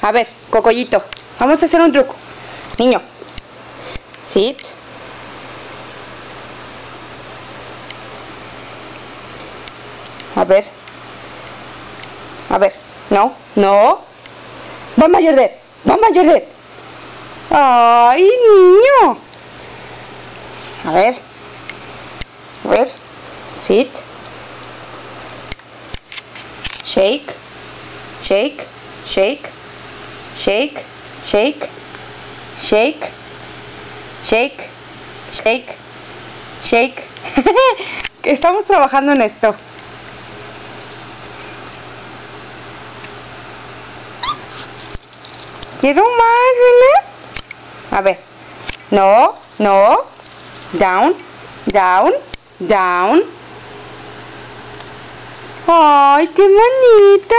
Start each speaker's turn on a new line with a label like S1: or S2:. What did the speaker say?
S1: A ver, Cocoyito, vamos a hacer un truco. Niño, sit. A ver, no, no. Vamos a llorar, vamos a llorar. Ay, niño. A ver, sit. Shake, shake, shake, shake, shake, shake, shake, shake, shake. Estamos trabajando en esto. Quiero más, ¿verdad? A ver. No, no. Down, down, down. Ay, qué bonito.